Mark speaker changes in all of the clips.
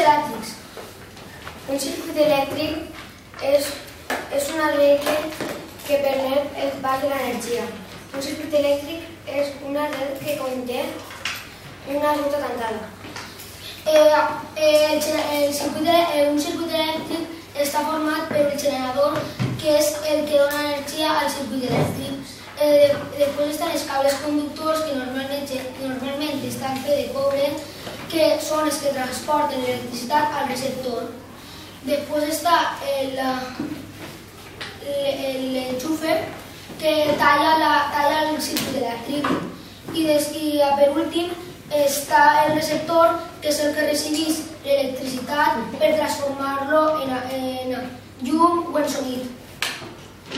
Speaker 1: elèctrics. Un circuit elèctric és una regla que permet el pas de l'energia. Un circuit elèctric és una red que conté una ruta tancada. Un circuit elèctric està format per el generador, que és el que dona energia al circuit elèctric. Després estan els cables conductors, que normalment estan fets de cobre, que són els que transporten l'electricitat al receptor. Després està l'enxufe, que talla el circuit elèctric. I per últim està el receptor, que és el que recibeix l'electricitat per transformar-lo en llum o en sonit.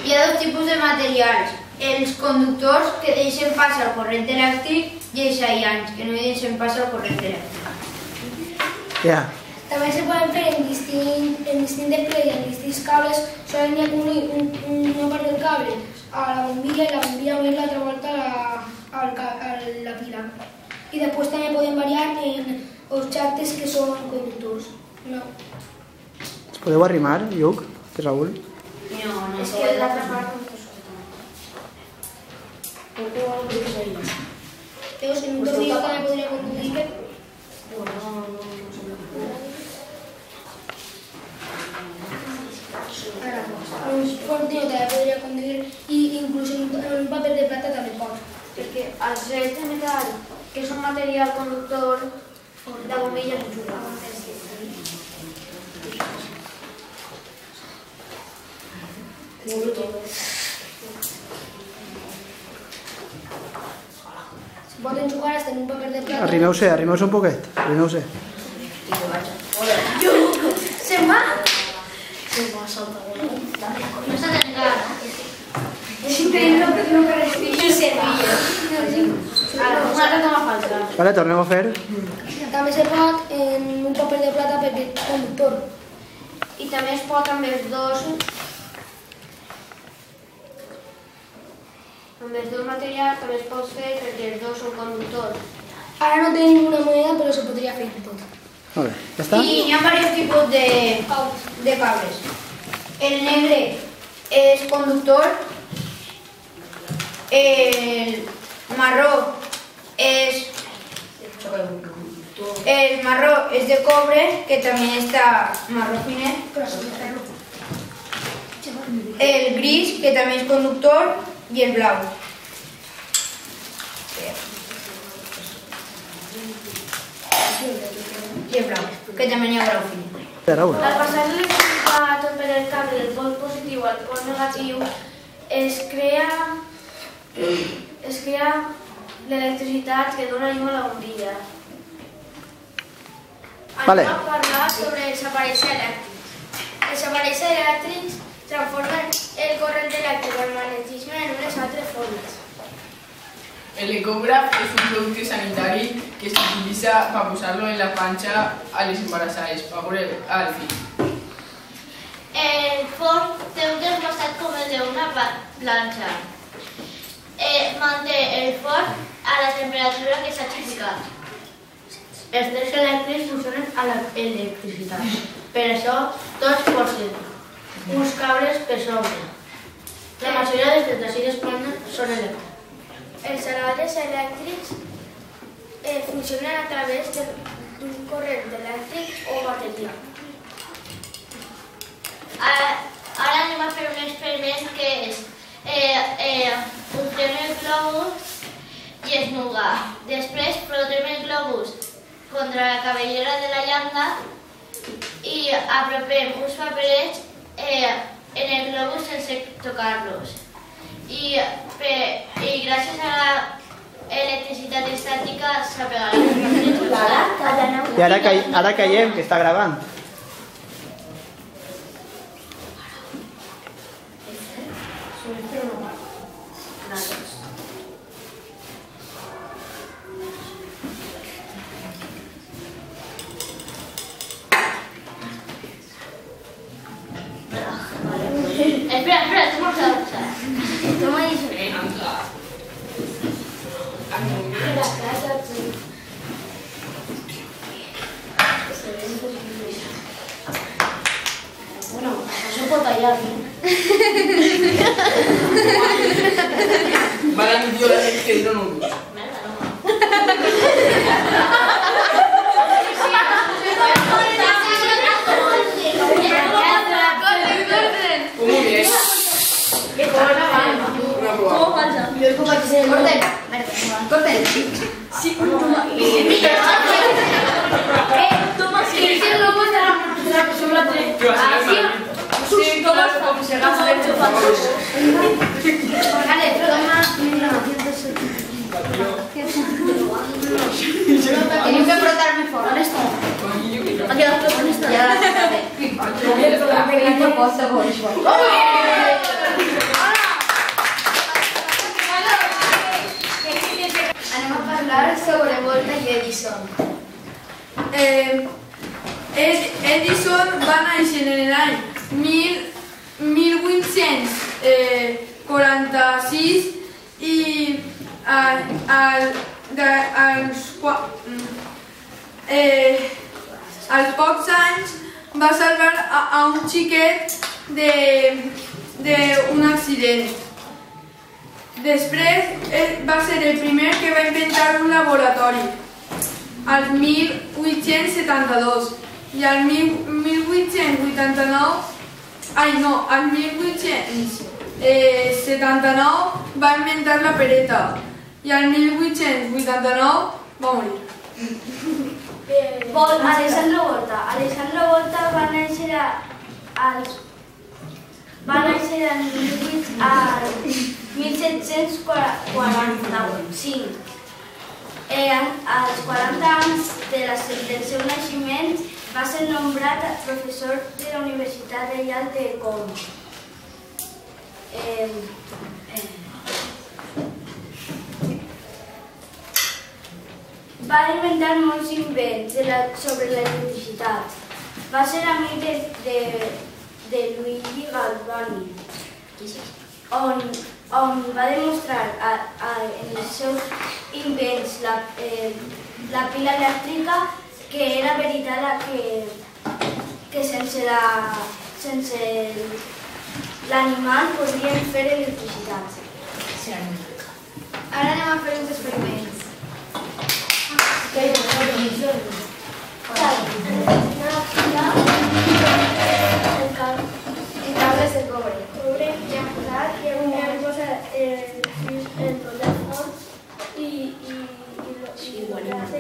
Speaker 2: Hi ha dos tipus de materials. Els conductors, que deixen pas al corrent elèctric, i els aïllants, que no deixen pas al corrent elèctric.
Speaker 1: També se poden fer en distint de ple i en distints cables. Solen unir una part del cable a la bombilla i la bombilla unir l'altra volta a la pila. I després també poden variar en objectes que són conductors.
Speaker 3: Es podeu arrimar, Lluc, Raül?
Speaker 2: No.
Speaker 1: És que l'altra part no t'ho Veus, en un tornillo també podria conduir. Un tornillo també podria conduir i inclús en un paper de plata també pot.
Speaker 4: Perquè els rets de metall, que són material conductor, la bombilla s'enxufa.
Speaker 1: Si pot enxufar hasta en un paper de plata.
Speaker 3: Arrimeu-se un poquet, arrimeu-se.
Speaker 1: Se'n va?
Speaker 2: No s'ha d'engar.
Speaker 1: És increïble perquè no respira i servilla.
Speaker 4: Una retoma falsa.
Speaker 3: Vale, tornem a fer.
Speaker 1: També se pot en un paper de plata perquè és conductor.
Speaker 4: I també es pot amb els dos materials, també es pot fer perquè els dos són conductors.
Speaker 1: Ara no té ninguna moneda, però se podria fer tot.
Speaker 3: Molt bé, ja està?
Speaker 2: I hi ha diversos tipus de cables. El negre és conductor, el marró és de cobre, que també està marró finet. El gris, que també és conductor, i el blau. I el blau, que també n'hi ha blau finet.
Speaker 3: Raül.
Speaker 4: Al passar l'electricitat per el cable del pol positiu al pol negatiu, es crea l'electricitat que dona llum a la bombilla.
Speaker 3: Vale.
Speaker 4: Anem a parlar sobre els aparells elèctrics. Els aparells elèctrics transformen el corrent elèctric al magnetisme en unes altres formes.
Speaker 5: El ecògraf és un producte sanitari que s'utilitza per posar-lo en la panxa a les embarassades, per veure al fill.
Speaker 2: El forn té un termostat com el d'una planxa. Manté el forn a la temperatura que s'ha ficat. Els trens elèctrics funcionen a l'electricitat. Per això, tots porten uns cables per sobre. La majoria dels tecidos planes són elèctrics.
Speaker 1: Els altres elèctrics funcionen a través d'un corrent elèctric o bateria.
Speaker 2: Ara anem a fer un experiment que és omplem el globus i esnugar. Després frotem el globus contra la cabellera de la llanta i apropem uns paperets en el globus sense tocar-los. I gràcies a l'electricitat estàtica s'apagarà el
Speaker 3: I ara callem, que està gravant.
Speaker 2: Espera, tu pots avançar. Toma i
Speaker 1: La casa...
Speaker 2: vaya bien.
Speaker 5: Van a mi tío la gente que dieron un... Muy bien. Una prueba.
Speaker 4: Corten. Sí, toma. Toma, sí. Es el logo de la persona 3.
Speaker 5: ¿Qué vas a hacer, María?
Speaker 4: Sí, todos como se gasta de hecho. Vale, toma 1970. Tengo que frotarme con esto. Ha quedado todo con esto. Ya, anem a parlar sobre Volta i Edison.
Speaker 6: Edison va néixer en l'any 1846 i als pocs anys va salvar a un xiquet d'un accident. Després va ser el primer que va inventar un laboratori, al 1872, i al 1879 va inventar la pereta, i al 1889 va morir.
Speaker 4: Alessandro Volta va néixer al 1745. Als 40 anys del seu naixement va ser nombrat professor de la Universitat Reial de Colm. Va inventar molts invents sobre l'electricitat. Va ser amic de Luigi Galvani, on va demostrar en els seus invents la pila elèctrica que era veritat que sense l'animal podríem fer electricitat. Ara anem a fer uns experiments. En cables de cobre. Ja hem posat i hem posat el telèfon i l'enllaç i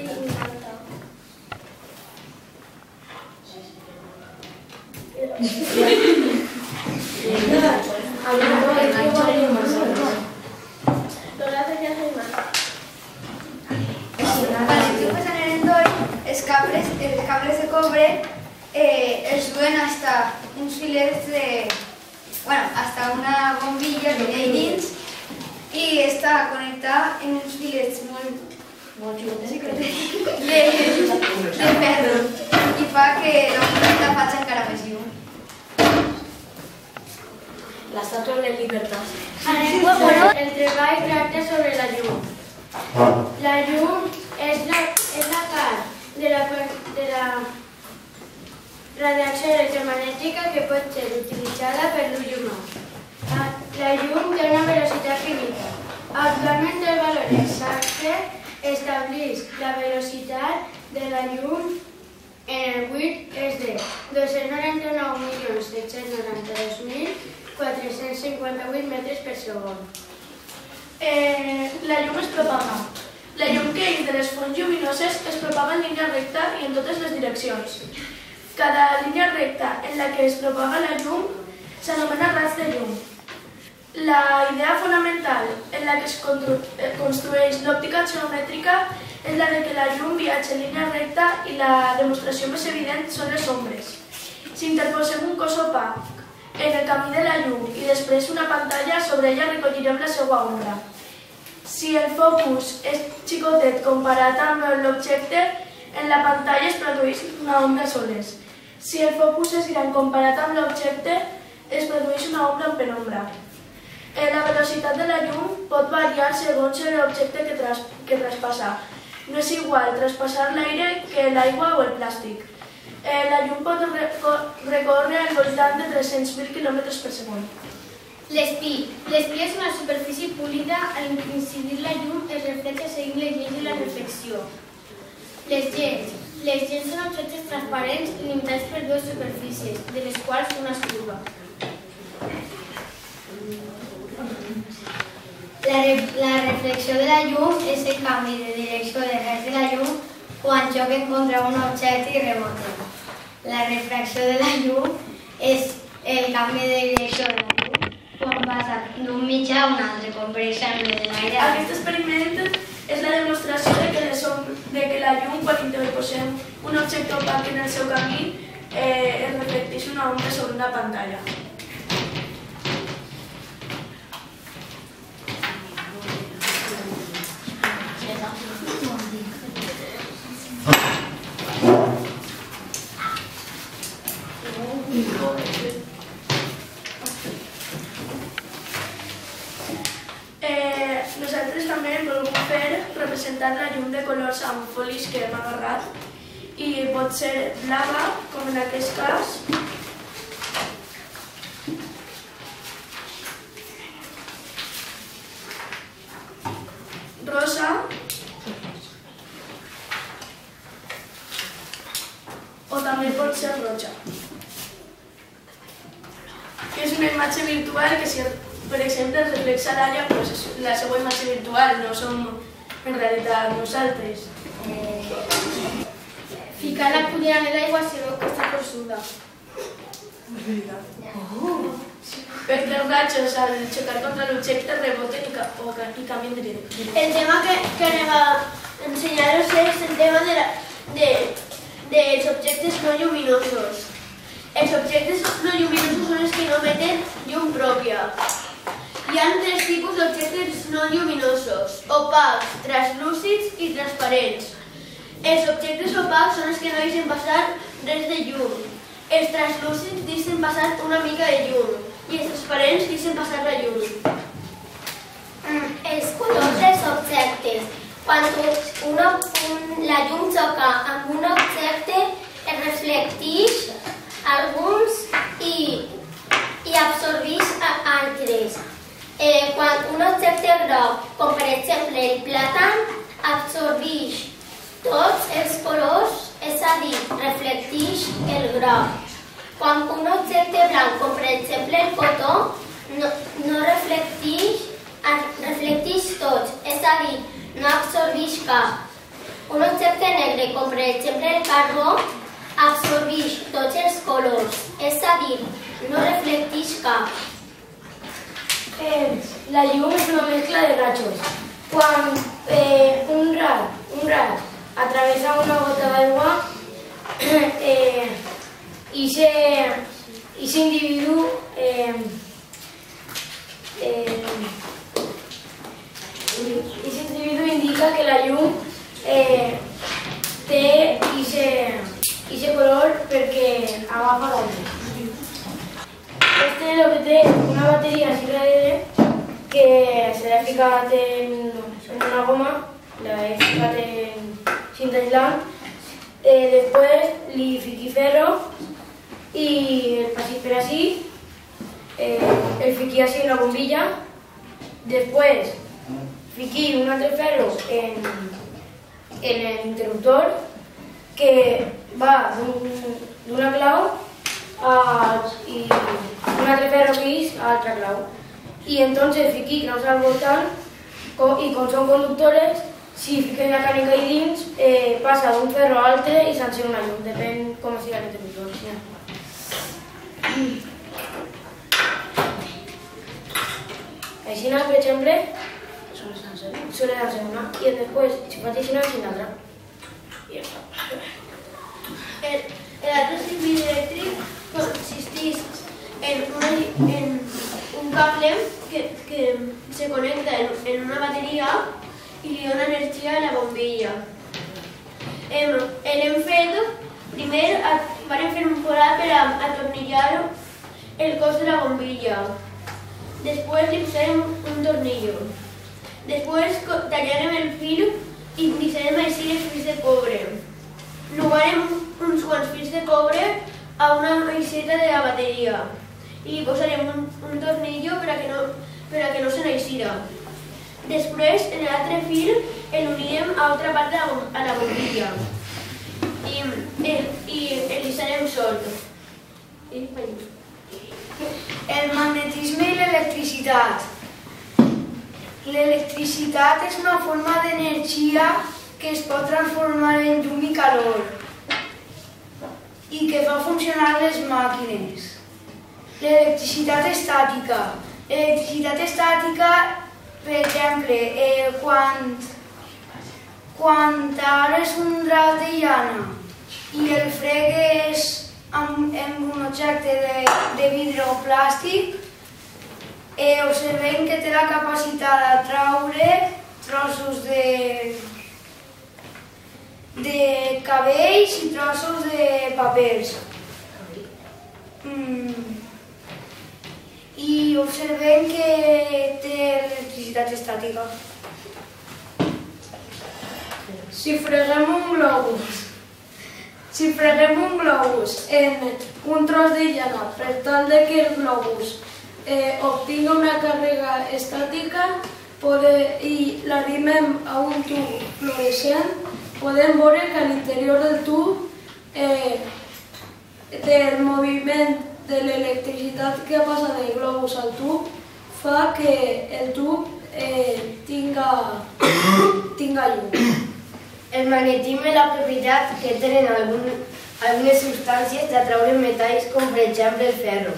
Speaker 4: els cables de cobre els duen hasta uns filets hasta una bombilla que hi ha dins i està connectat en uns filets molt de ferro i fa que la bombilla faci encara més llum.
Speaker 2: L'estàtua de llibertat.
Speaker 4: El treball tracta sobre la llum. La llum és la part de la radiació electromagnètica que pot ser utilitzada per l'ull humà. La llum té una velocitat finita. Actualment el valor exacte estableix la velocitat de la llum en el buit és de 299.792.458 metres per segon.
Speaker 7: La llum es propaga. La llum que eix de les fonts lluminoses es propaga en línia recta i en totes les direccions. Cada línia recta en la que es propaga la llum s'anomena raig de llum. La idea fonamental en la que es construeix l'òptica geomètrica és la de que la llum viatja en línia recta i la demostració més evident són les ombres. Si interposem un cos opac en el camí de la llum i després una pantalla, sobre ella recollirem la seva ombra. Si el focus és xicotet comparat amb l'objecte, en la pantalla es produeix una ombra soles. Si el focus és gran comparat amb l'objecte, es produeix una ombra en penombra. La velocitat de la llum pot variar segons l'objecte que traspassa. No és igual traspassar l'aire que l'aigua o el plàstic. La llum pot recórrer al voltant de 300.000 km per segon.
Speaker 4: L'espí. L'espí és una superfície polida en què incidir la llum es reflexa seguint les lleis de la reflexió. Les gens. Les gens són objectes transparents limitats per dues superfícies, de les quals una es curva.
Speaker 1: La reflexió de la llum és el canvi de direcció de res de la llum quan xoquen contra un objecte i reboten. La refracció de la llum és el canvi de direcció de la llum quan passa d'un mitjà a un altre, com per exemple de l'aire.
Speaker 7: Aquest experiment és la demostració de que la llum, quan interposem un objecte opac en el seu camí, es reflecteix una ombra sobre una pantalla. Nosaltres també hem volgut representar la llum de colors amb folis que hem agarrat i pot ser blava, com en aquest cas, rosa, o també pot ser roja. És una imatge virtual que, si per exemple es reflexa l'àrea, és la seva imatge virtual, no som en realitat nosaltres.
Speaker 4: Ficar la cullera en l'aigua si no està tossuda.
Speaker 7: Perquè els ratxos, al xocar contra l'objecte, reboten i canvien de direcció.
Speaker 2: El tema que anem a ensenyar-vos és el tema dels objectes no lluminosos. Els objectes no lluminosos són els que no emeten llum pròpia. Hi ha tres tipus d'objectes no lluminosos: opacs, translúcids i transparents. Els objectes opacs són els que no deixen passar res de llum. Els translúcids deixen passar una mica de llum i els transparents deixen passar la llum.
Speaker 1: Els colors dels objectes. Quan la llum xoca amb un objecte, es reflecteix alguns i absorbeix altres. Quan un objecte groc, com per exemple el plàtan, absorbeix tots els colors, és a dir, reflecteix el groc. Quan un objecte blanc, com per exemple el cotó, no reflecteix tots, és a dir, no absorbeix cap. Un objecte negre, com per exemple el carbó, absorbeix tots els colors, és a dir, no reflecteix cap.
Speaker 4: La llum és una mescla de rajos. Quan un raig atravessa una gota d'aigua, i aquest individu indica que la llum té aquest color perquè agafa la llum. Este es lo que té una bateria así darrere que se l'ha ficat en una goma, l'he ficat en cinta aislant. Després li fiqui ferro i el passi per així, el fiqui així en la bombilla. Després fiqui un altre ferro en l'interruptor que va d'una clau i un altre ferro pis a l'altra clau. I entonces fiqui claus al voltant i com són conductores, si fiquem la cànica ahí dins, passa d'un ferro a l'altre i s'encén una llum, depèn com sigui l'interruptor. Així, per exemple, suele darse una i després, si faig així, s'encén l'altra. I ja està.
Speaker 2: El circuit elèctric consisteix en un cable que se connecta en una bateria i li dona energia a la bombilla. L'hem fet, primer vam fer un forat per atornillar el cos de la bombilla. Després li posarem un tornillo. Després tallarem el fil i posarem així els fils de cobre. Lugarem un
Speaker 7: uns quants fils de cobre a una aixeta de la bateria i posarem un tornillo per a que no se n'eixira. Després, en l'altre fil, l'unirem a altra part a la bombilla i l'issarem sort.
Speaker 4: El magnetisme i l'electricitat. L'electricitat és una forma d'energia que es pot transformar en llum i calor i que fa funcionar les màquines. L'electricitat estàtica. L'electricitat estàtica, per exemple, quan t'obres un drap de llana i el fregues amb un objecte de vidre o plàstic, observem que té la capacitat de traure trossos de cabells i trossos de papers. I observem que té electricitat estàtica. Si freguem un globus en un tros de llana per tal de que el globus obtinga una càrrega estàtica i l'arrimem a un tub fluorescent, podem veure que a l'interior del tub el moviment de l'electricitat que ha passat del globus al tub fa que el tub tinga llum.
Speaker 8: El magnetisme és la propietat que tenen algunes substàncies d'atraure metalls, com per exemple el ferro.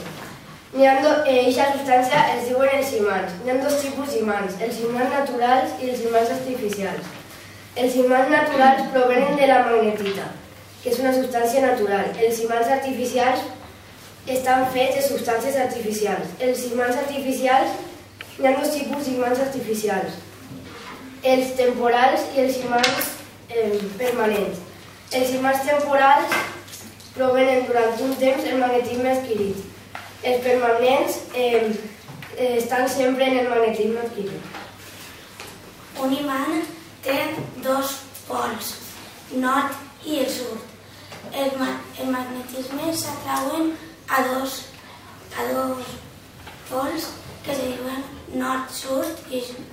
Speaker 8: Aquesta substància es diuen els imants. Hi ha dos tipus d'imants, els imants naturals i els imants artificials. Els imants naturals provenen de la magnetita, que és una substància natural. Els imants artificials estan fets de substàncies artificials. Els imants artificials, hi ha dos tipus d'imants artificials, els temporals i els imants permanents. Els imants temporals provenen durant un temps el magnetisme adquirit. Els permanents estan sempre en el magnetisme adquirit.
Speaker 9: Un imant té dos pols, nord i el sud. El magnetisme s'atrauen a dos pols que se diuen nord-sud i sud.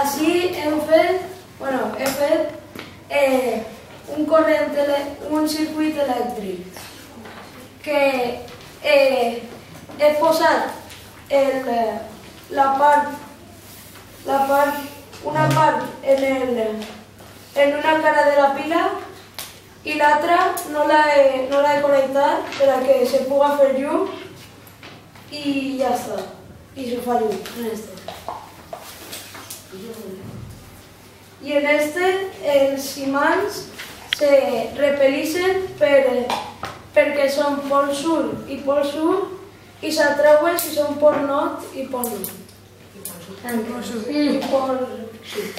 Speaker 4: Així hem fet un circuit elèctric que he posat una part en una cara de la pila i l'altra no l'he connectat per a que se puga fer llum i ja està. I se fa llum en este. I en este els imants se repel·lixen perquè són pol sud i pol sud i s'atrauen si són pol nord i pol nord. I pol sud.